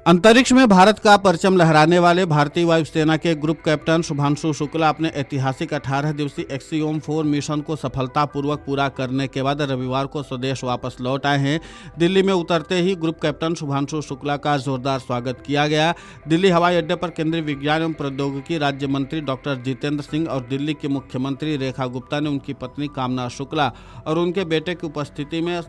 अंतरिक्ष में भारत का परचम लहराने वाले भारतीय वायुसेना के ग्रुप कैप्टन शुभांशु शुक्ला अपने ऐतिहासिक 18 दिवसीय एक्सियोम 4 मिशन को सफलतापूर्वक पूरा करने के बाद रविवार को स्वदेश वापस लौट आए हैं। दिल्ली में उतरते ही ग्रुप कैप्टन शुभांशु शुक्ला का जोरदार स्वागत किया गया। दिल्ली हवाई अड्डे पर केंद्रीय विज्ञान एवं प्रौद्योगिकी राज्य मंत्री डॉक्टर जितेंद्र सिंह और दिल्ली की मुख्यमंत्री रेखा गुप्ता ने उनकी पत्नी कामना शुक्ला और उनके बेटे की उपस्थिति में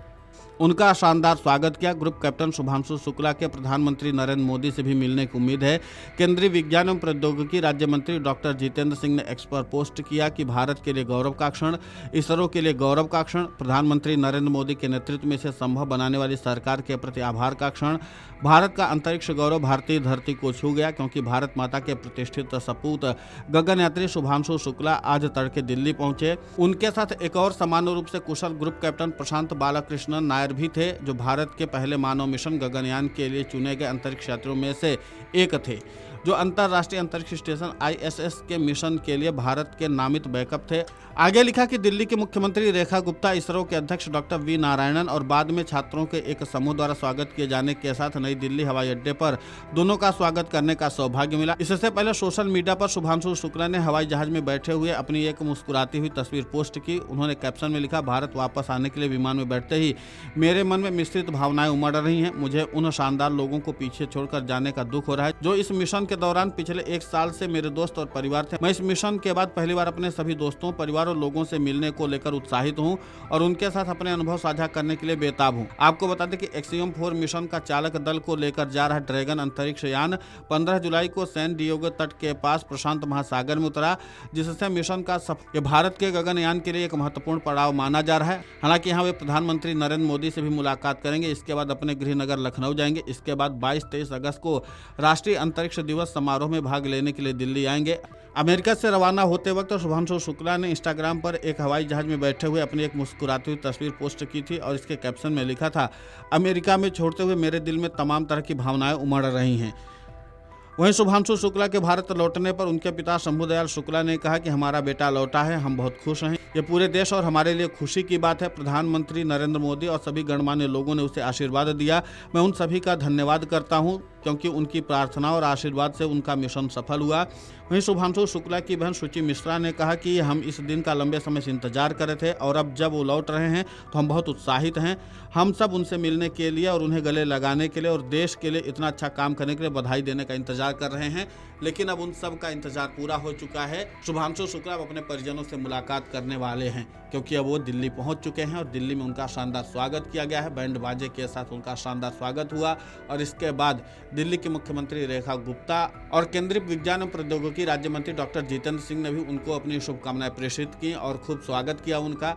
उनका शानदार स्वागत किया। ग्रुप कैप्टन शुभांशु शुक्ला के प्रधानमंत्री नरेंद्र मोदी से भी मिलने की उम्मीद है। केंद्रीय विज्ञान एवं प्रौद्योगिकी राज्य मंत्री डॉक्टर जितेंद्र सिंह ने एक्स पर पोस्ट किया कि भारत के लिए गौरव का क्षण, इसरो के लिए गौरव का क्षण, प्रधानमंत्री नरेंद्र मोदी के नेतृत्व में इसे संभव बनाने वाली सरकार के प्रति आभार का क्षण। भारत का अंतरिक्ष गौरव भारतीय धरती को छू गया क्योंकि भारत माता के प्रतिष्ठित सपूत गगनयात्री शुभांशु शुक्ला आज तड़के दिल्ली पहुंचे। उनके साथ एक और सामान्य रूप से कुशल ग्रुप कैप्टन प्रशांत बालकृष्णन नायर भी थे, जो भारत के पहले मानव मिशन गगनयान के लिए चुने गए अंतरिक्ष यात्रियों में से एक थे, जो अंतर्राष्ट्रीय अंतरिक्ष स्टेशन ISS के मिशन के लिए भारत के नामित बैकअप थे। आगे लिखा कि दिल्ली की मुख्यमंत्री रेखा गुप्ता, इसरो के अध्यक्ष डॉक्टर वी नारायणन और बाद में छात्रों के एक समूह द्वारा स्वागत किए जाने के साथ नई दिल्ली हवाई अड्डे पर दोनों का स्वागत करने का सौभाग्य मिला। इससे पहले सोशल मीडिया पर शुभांशु शुक्ला ने हवाई जहाज में बैठे हुए अपनी एक मुस्कुराती हुई तस्वीर पोस्ट की। उन्होंने कैप्शन में लिखा, भारत वापस आने के लिए विमान में बैठते ही मेरे मन में मिश्रित भावनाएं उमड़ रही हैं। मुझे उन शानदार लोगों को पीछे छोड़कर जाने का दुख हो रहा है जो इस मिशन के दौरान पिछले एक साल से मेरे दोस्त और परिवार थे। मैं इस मिशन के बाद पहली बार अपने सभी दोस्तों, परिवार और लोगों से मिलने को लेकर उत्साहित हूं और उनके साथ अपने अनुभव साझा करने के लिए बेताब हूं। आपको बता दें कि एक्सियोम 4 मिशन का चालक दल को लेकर जा रहा ड्रैगन अंतरिक्ष यान 15 जुलाई को सैन डिएगो तट के पास प्रशांत महासागर में उतरा, जिससे मिशन का ये भारत के गगनयान के लिए एक महत्वपूर्ण पड़ाव माना जा रहा है। हालांकि यहाँ वे प्रधानमंत्री नरेंद्र मोदी से भी मुलाकात करेंगे। इसके बाद अपने गृह नगर लखनऊ जाएंगे। इसके बाद 22-23 अगस्त को राष्ट्रीय अंतरिक्ष दिवस समारोह में भाग लेने के लिए दिल्ली आएंगे। अमेरिका से रवाना होते वक्त शुभांशु शुक्ला ने इंस्टाग्राम पर एक हवाई जहाज में बैठे हुए अपनी एक मुस्कुराती हुई तस्वीर पोस्ट की थी और इसके कैप्शन में लिखा था, अमेरिका में छोड़ते हुए मेरे दिल में तमाम तरह की भावनाएं उमड़ रही हैं। वहीं शुभांशु शुक्ला के भारत लौटने पर उनके पिता शंभुदयाल शुक्ला ने कहा कि हमारा बेटा लौटा है, हम बहुत खुश हैं। ये पूरे देश और हमारे लिए खुशी की बात है। प्रधानमंत्री नरेंद्र मोदी और सभी गणमान्य लोगों ने उसे आशीर्वाद दिया। मैं उन सभी का धन्यवाद करता हूं क्योंकि उनकी प्रार्थना और आशीर्वाद से उनका मिशन सफल हुआ। वहीं शुभांशु शुक्ला की बहन शुचि मिश्रा ने कहा कि हम इस दिन का लंबे समय से इंतजार कर रहे थे और अब जब वो लौट रहे हैं तो हम बहुत उत्साहित हैं। हम सब उनसे मिलने के लिए और उन्हें गले लगाने के लिए और देश के लिए इतना अच्छा काम करने के लिए बधाई देने का इंतजार कर रहे हैं। लेकिन अब उन सब का इंतजार पूरा हो चुका है। शुभांशु शुक्ला अपने परिजनों से मुलाकात करने वाले हैं क्योंकि अब वो दिल्ली पहुंच चुके हैं और दिल्ली में उनका शानदार स्वागत किया गया है। बैंड बाजे के साथ उनका शानदार स्वागत हुआ और इसके बाद दिल्ली की मुख्यमंत्री रेखा गुप्ता और केंद्रीय विज्ञान एवं प्रौद्योगिकी राज्य मंत्री डॉक्टर जितेंद्र सिंह ने भी उनको अपनी शुभकामनाएं प्रेषित की और खूब स्वागत किया उनका।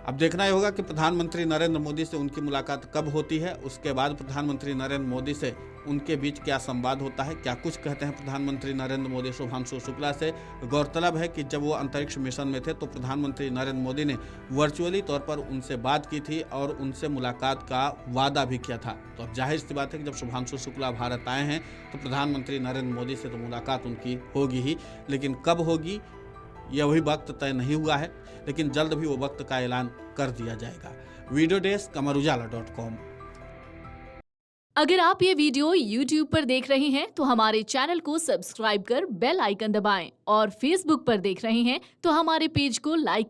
अब देखना ही होगा कि प्रधानमंत्री नरेंद्र मोदी से उनकी मुलाकात कब होती है। उसके बाद प्रधानमंत्री नरेंद्र मोदी से उनके बीच क्या संवाद होता है, क्या कुछ कहते हैं प्रधानमंत्री नरेंद्र मोदी शुभांशु शुक्ला से। गौरतलब है कि जब वो अंतरिक्ष मिशन में थे तो प्रधानमंत्री नरेंद्र मोदी ने वर्चुअली तौर पर उनसे बात की थी और उनसे मुलाकात का वादा भी किया था। तो अब जाहिर सी बात है कि जब शुभांशु शुक्ला भारत आए हैं तो प्रधानमंत्री नरेंद्र मोदी से तो मुलाकात उनकी होगी ही, लेकिन कब होगी यह वही वक्त तय नहीं हुआ है, लेकिन जल्द भी वो वक्त का ऐलान कर दिया जाएगा। Video desk amarujala.com। अगर आप ये वीडियो YouTube पर देख रहे हैं तो हमारे चैनल को सब्सक्राइब कर बेल आइकन दबाएं और Facebook पर देख रहे हैं तो हमारे पेज को लाइक